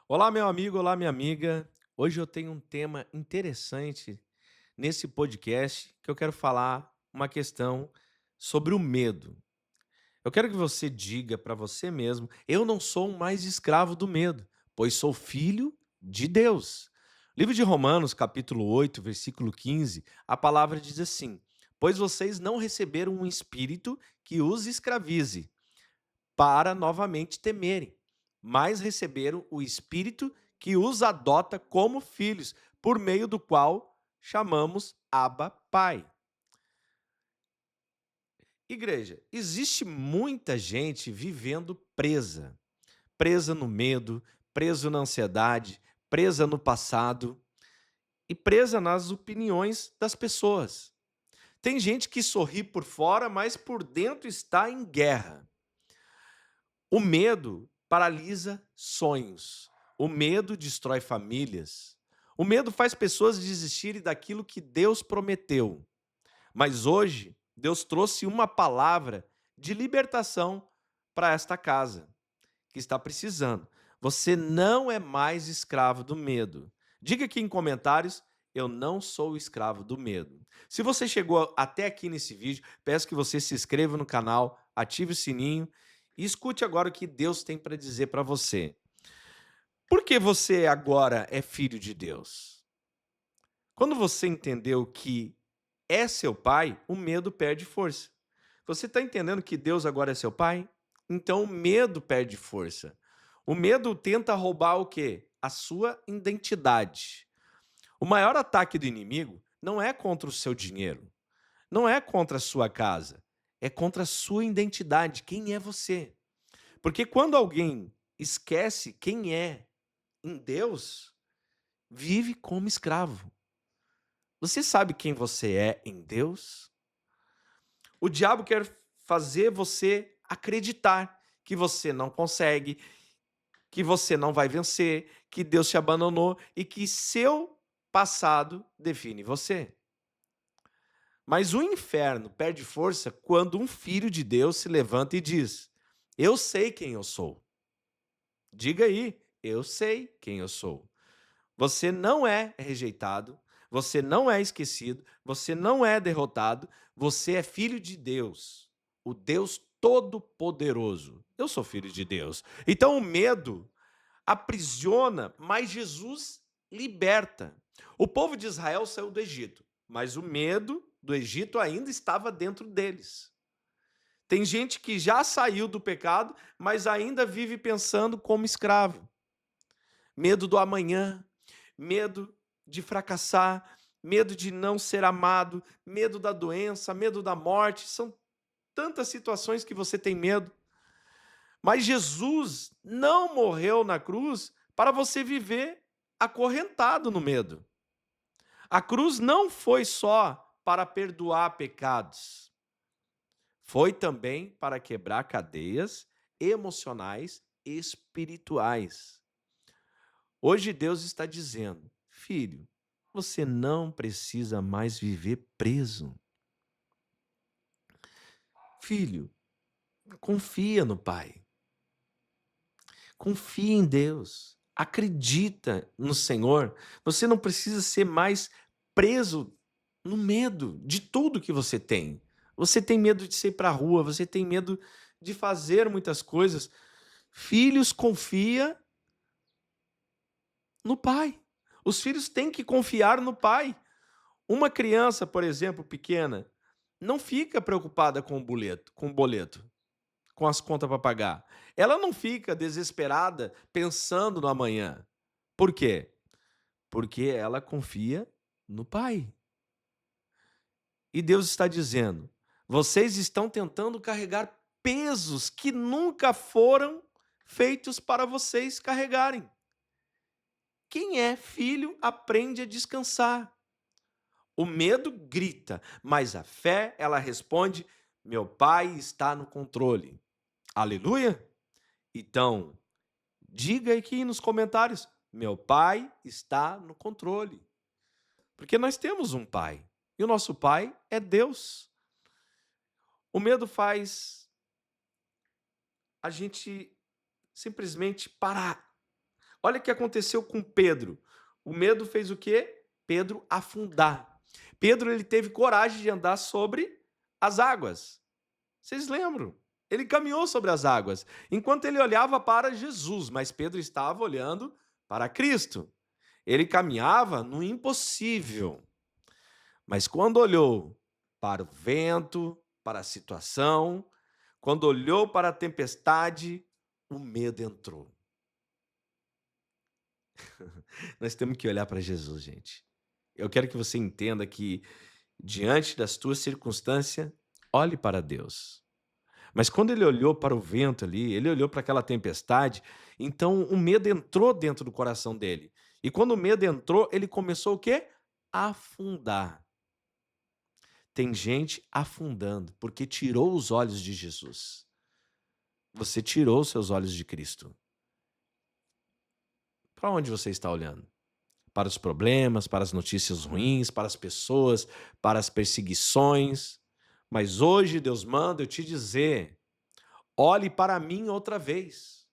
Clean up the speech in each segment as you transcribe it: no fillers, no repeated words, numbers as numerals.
Olá, meu amigo, olá, minha amiga. Hoje eu tenho um tema interessante nesse podcast que eu quero falar uma questão sobre o medo. Eu quero que você diga para você mesmo: eu não sou mais escravo do medo, pois sou filho de Deus. Livro de Romanos, capítulo 8, versículo 15, a palavra diz assim: Pois vocês não receberam um espírito que os escravize para novamente temerem, mas receberam o Espírito que os adota como filhos, por meio do qual chamamos Abba Pai. Igreja, existe muita gente vivendo presa no medo, presa na ansiedade, presa no passado e presa nas opiniões das pessoas. Tem gente que sorri por fora, mas por dentro está em guerra. O medo paralisa sonhos. O medo destrói famílias. O medo faz pessoas desistirem daquilo que Deus prometeu. Mas hoje, Deus trouxe uma palavra de libertação para esta casa, que está precisando. Você não é mais escravo do medo. Diga aqui em comentários: eu não sou escravo do medo. Se você chegou até aqui nesse vídeo, peço que você se inscreva no canal, ative o sininho e escute agora o que Deus tem para dizer para você. Por que você agora é filho de Deus? Quando você entendeu que é seu pai, o medo perde força. Você está entendendo que Deus agora é seu pai? Então o medo perde força. O medo tenta roubar o quê? A sua identidade. O maior ataque do inimigo não é contra o seu dinheiro, não é contra a sua casa, é contra a sua identidade. Quem é você? Porque quando alguém esquece quem é em Deus, vive como escravo. Você sabe quem você é em Deus? O diabo quer fazer você acreditar que você não consegue, que você não vai vencer, que Deus te abandonou e que seu passado define você. Mas o inferno perde força quando um filho de Deus se levanta e diz: Eu sei quem eu sou. Diga aí, eu sei quem eu sou. Você não é rejeitado, você não é esquecido, você não é derrotado, você é filho de Deus, o Deus Todo-Poderoso. Eu sou filho de Deus. Então o medo aprisiona, mas Jesus liberta. O povo de Israel saiu do Egito, mas o medo do Egito ainda estava dentro deles. Tem gente que já saiu do pecado, mas ainda vive pensando como escravo. Medo do amanhã, medo de fracassar, medo de não ser amado, medo da doença, medo da morte. São tantas situações que você tem medo. Mas Jesus não morreu na cruz para você viver acorrentado no medo. A cruz não foi só para perdoar pecados, foi também para quebrar cadeias emocionais e espirituais. Hoje Deus está dizendo: filho, você não precisa mais viver preso. Filho, confia no Pai. Confia em Deus. Acredita no Senhor. Você não precisa ser mais preso no medo de tudo que você tem. Você tem medo de sair para a rua, você tem medo de fazer muitas coisas. Filhos, confia no Pai. Os filhos têm que confiar no Pai. Uma criança, por exemplo, pequena, não fica preocupada com o boleto, com as contas para pagar. Ela não fica desesperada pensando no amanhã. Por quê? Porque ela confia no Pai. E Deus está dizendo: vocês estão tentando carregar pesos que nunca foram feitos para vocês carregarem. Quem é filho aprende a descansar. O medo grita, mas a fé, ela responde: meu pai está no controle. Aleluia? Então, diga aqui nos comentários: meu pai está no controle. Porque nós temos um pai. E o nosso pai é Deus. O medo faz a gente simplesmente parar. Olha o que aconteceu com Pedro. O medo fez o quê? Pedro afundar. Pedro ele teve coragem de andar sobre as águas. Vocês lembram? Ele caminhou sobre as águas, enquanto ele olhava para Jesus, mas Pedro estava olhando para Cristo. Ele caminhava no impossível, mas quando olhou para o vento, para a situação, quando olhou para a tempestade, o medo entrou. Nós temos que olhar para Jesus, gente. Eu quero que você entenda que, diante das tuas circunstâncias, olhe para Deus. Mas quando ele olhou para o vento ali, ele olhou para aquela tempestade, então o medo entrou dentro do coração dele. E quando o medo entrou, ele começou o quê? A afundar. Tem gente afundando porque tirou os olhos de Jesus. Você tirou os seus olhos de Cristo. Para onde você está olhando? Para os problemas, para as notícias ruins, para as pessoas, para as perseguições. Mas hoje Deus manda eu te dizer: olhe para mim outra vez.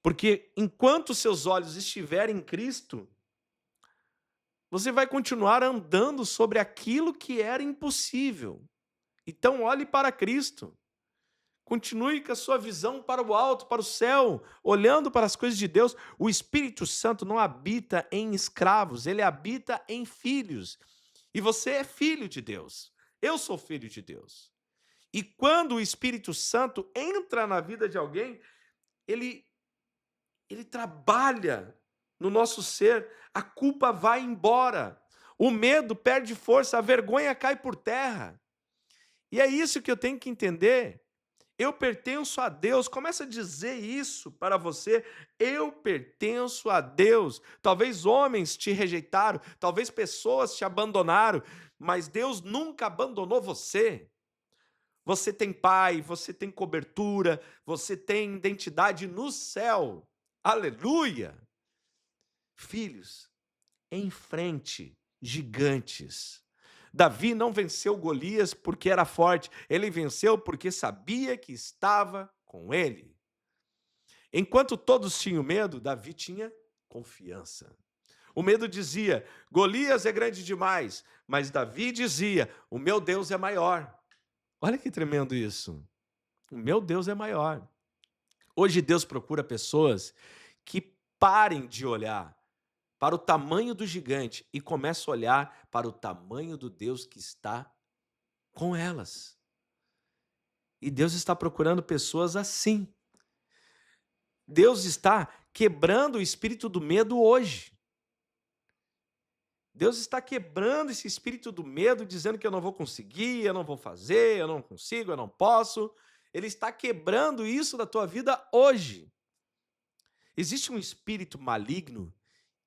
Porque enquanto seus olhos estiverem em Cristo, você vai continuar andando sobre aquilo que era impossível. Então olhe para Cristo. Continue com a sua visão para o alto, para o céu, olhando para as coisas de Deus. O Espírito Santo não habita em escravos, ele habita em filhos. E você é filho de Deus. Eu sou filho de Deus. E quando o Espírito Santo entra na vida de alguém, ele trabalha no nosso ser, a culpa vai embora, o medo perde força, a vergonha cai por terra. E é isso que eu tenho que entender. Eu pertenço a Deus. Começa a dizer isso para você. Eu pertenço a Deus. Talvez homens te rejeitaram, talvez pessoas te abandonaram, mas Deus nunca abandonou você. Você tem pai, você tem cobertura, você tem identidade no céu. Aleluia! Filhos, enfrente gigantes. Davi não venceu Golias porque era forte, ele venceu porque sabia que estava com ele. Enquanto todos tinham medo, Davi tinha confiança. O medo dizia: Golias é grande demais, mas Davi dizia: o meu Deus é maior. Olha que tremendo isso. O meu Deus é maior. Hoje Deus procura pessoas que parem de olhar para o tamanho do gigante e comecem a olhar para o tamanho do Deus que está com elas. E Deus está procurando pessoas assim. Deus está quebrando o espírito do medo hoje. Deus está quebrando esse espírito do medo, dizendo que eu não vou conseguir, eu não vou fazer, eu não consigo, eu não posso. Ele está quebrando isso da tua vida hoje. Existe um espírito maligno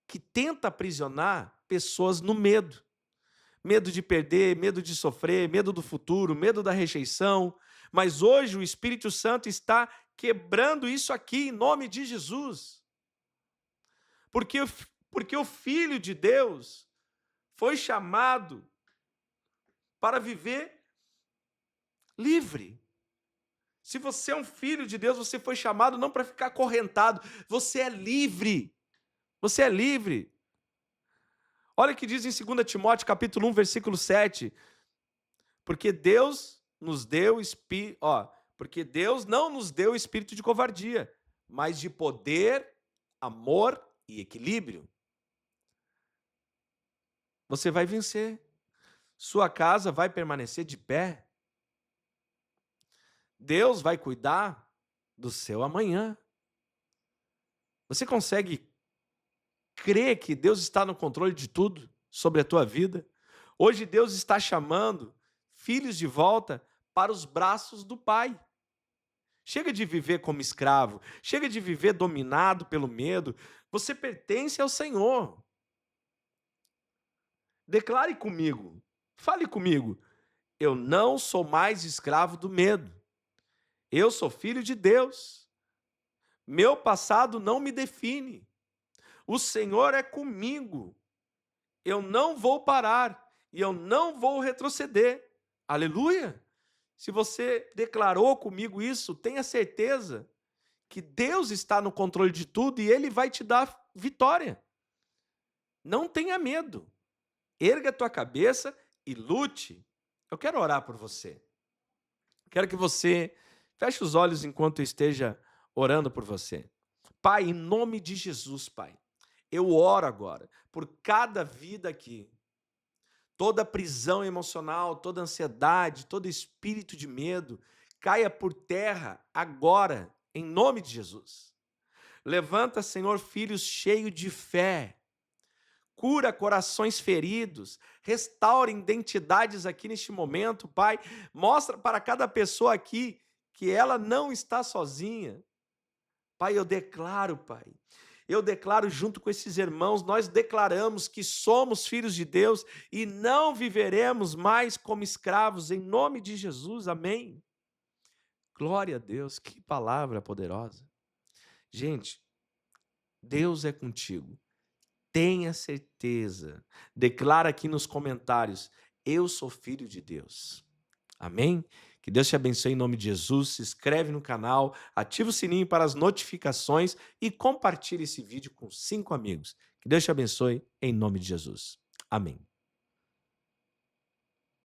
que tenta aprisionar pessoas no medo. Medo de perder, medo de sofrer, medo do futuro, medo da rejeição. Mas hoje o Espírito Santo está quebrando isso aqui em nome de Jesus. Porque o Filho de Deus foi chamado para viver livre. Se você é um filho de Deus, você foi chamado não para ficar acorrentado. Você é livre. Você é livre. Olha o que diz em 2 Timóteo, capítulo 1, versículo 7. Porque Deus não nos deu espírito de covardia, mas de poder, amor e equilíbrio. Você vai vencer. Sua casa vai permanecer de pé. Deus vai cuidar do seu amanhã. Você consegue crer que Deus está no controle de tudo sobre a tua vida? Hoje Deus está chamando filhos de volta para os braços do Pai. Chega de viver como escravo, chega de viver dominado pelo medo. Você pertence ao Senhor. Declare comigo, fale comigo: eu não sou mais escravo do medo. Eu sou filho de Deus. Meu passado não me define. O Senhor é comigo. Eu não vou parar e eu não vou retroceder. Aleluia! Se você declarou comigo isso, tenha certeza que Deus está no controle de tudo e Ele vai te dar vitória. Não tenha medo. Erga a tua cabeça e lute. Eu quero orar por você. Quero que você feche os olhos enquanto eu esteja orando por você. Pai, em nome de Jesus, Pai, eu oro agora por cada vida aqui. Toda prisão emocional, toda ansiedade, todo espírito de medo, caia por terra agora, em nome de Jesus. Levanta, Senhor, filhos cheios de fé. Cura corações feridos, restaura identidades aqui neste momento, Pai. Mostra para cada pessoa aqui que ela não está sozinha. Pai, eu declaro, Pai. Eu declaro junto com esses irmãos, nós declaramos que somos filhos de Deus e não viveremos mais como escravos, em nome de Jesus, amém. Glória a Deus, que palavra poderosa. Gente, Deus é contigo. Tenha certeza. Declara aqui nos comentários: eu sou filho de Deus. Amém? Que Deus te abençoe em nome de Jesus. Se inscreve no canal, ativa o sininho para as notificações e compartilhe esse vídeo com 5 amigos. Que Deus te abençoe em nome de Jesus. Amém.